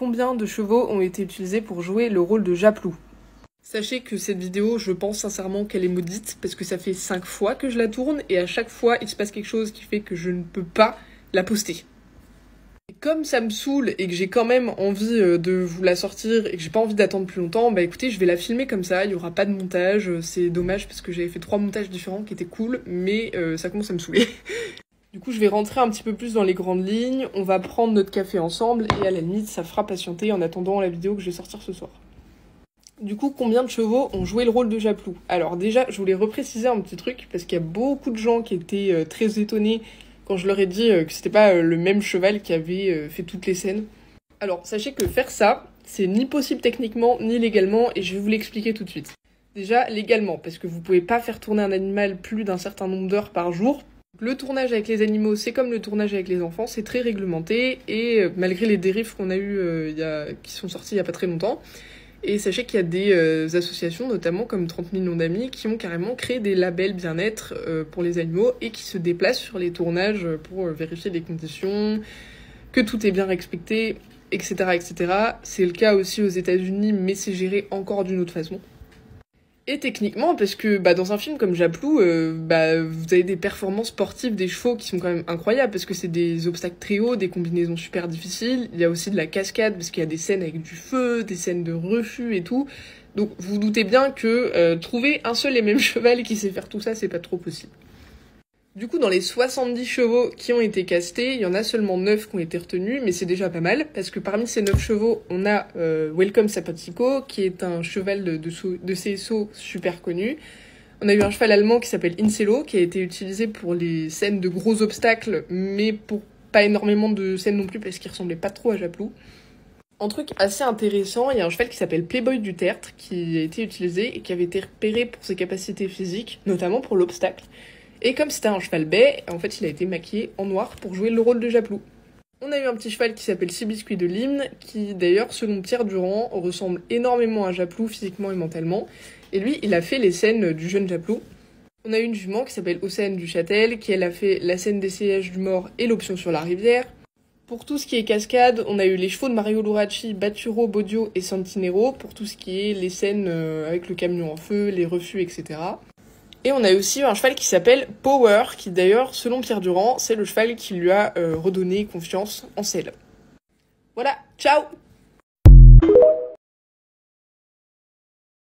combien de chevaux ont été utilisés pour jouer le rôle de Japlou. Sachez que cette vidéo, je pense sincèrement qu'elle est maudite parce que ça fait 5 fois que je la tourne et à chaque fois il se passe quelque chose qui fait que je ne peux pas la poster. Et comme ça me saoule et que j'ai quand même envie de vous la sortir et que j'ai pas envie d'attendre plus longtemps, bah écoutez, je vais la filmer comme ça, il y aura pas de montage, c'est dommage parce que j'avais fait 3 montages différents qui étaient cool, mais ça commence à me saouler. Du coup, je vais rentrer un petit peu plus dans les grandes lignes, on va prendre notre café ensemble et à la limite, ça fera patienter en attendant la vidéo que je vais sortir ce soir. Du coup, combien de chevaux ont joué le rôle de Japlou? Alors déjà, je voulais repréciser un petit truc, parce qu'il y a beaucoup de gens qui étaient très étonnés quand je leur ai dit que c'était pas le même cheval qui avait fait toutes les scènes. Alors, sachez que faire ça, c'est ni possible techniquement, ni légalement, et je vais vous l'expliquer tout de suite. Déjà, légalement, parce que vous pouvez pas faire tourner un animal plus d'un certain nombre d'heures par jour. Le tournage avec les animaux, c'est comme le tournage avec les enfants, c'est très réglementé, et malgré les dérives qu'on a eues qui sont sorties il y a pas très longtemps, et sachez qu'il y a des associations, notamment comme 30 000 noms d'amis, qui ont carrément créé des labels bien-être pour les animaux et qui se déplacent sur les tournages pour vérifier les conditions, que tout est bien respecté, etc. etc. C'est le cas aussi aux États-Unis, mais c'est géré encore d'une autre façon. Et techniquement, parce que dans un film comme Japlou, vous avez des performances sportives des chevaux qui sont quand même incroyables, parce que c'est des obstacles très hauts, des combinaisons super difficiles. Il y a aussi de la cascade, parce qu'il y a des scènes avec du feu, des scènes de refus et tout. Donc vous vous doutez bien que trouver un seul et même cheval qui sait faire tout ça, c'est pas trop possible. Du coup, dans les 70 chevaux qui ont été castés, il y en a seulement 9 qui ont été retenus, mais c'est déjà pas mal, parce que parmi ces 9 chevaux, on a Welcome Sapatico, qui est un cheval de CSO super connu. On a eu un cheval allemand qui s'appelle Incelo, qui a été utilisé pour les scènes de gros obstacles, mais pour pas énormément de scènes non plus, parce qu'il ressemblait pas trop à Japlou. Un truc assez intéressant, il y a un cheval qui s'appelle Playboy du Tertre, qui a été utilisé et qui avait été repéré pour ses capacités physiques, notamment pour l'obstacle. Et comme c'était un cheval bai, en fait il a été maquillé en noir pour jouer le rôle de Japlou. On a eu un petit cheval qui s'appelle Sibiscuit de l'Hymne, qui d'ailleurs selon Pierre Durand ressemble énormément à Japlou physiquement et mentalement. Et lui il a fait les scènes du jeune Japlou. On a eu une jument qui s'appelle Océane du Châtel, qui elle a fait la scène d'essayage du mort et l'option sur la rivière. Pour tout ce qui est cascade, on a eu les chevaux de Mario Luracci, Baturo, Bodio et Santinero, pour tout ce qui est les scènes avec le camion en feu, les refus, etc. Et on a aussi un cheval qui s'appelle Power, qui d'ailleurs, selon Pierre Durand, c'est le cheval qui lui a redonné confiance en selle. Voilà, ciao!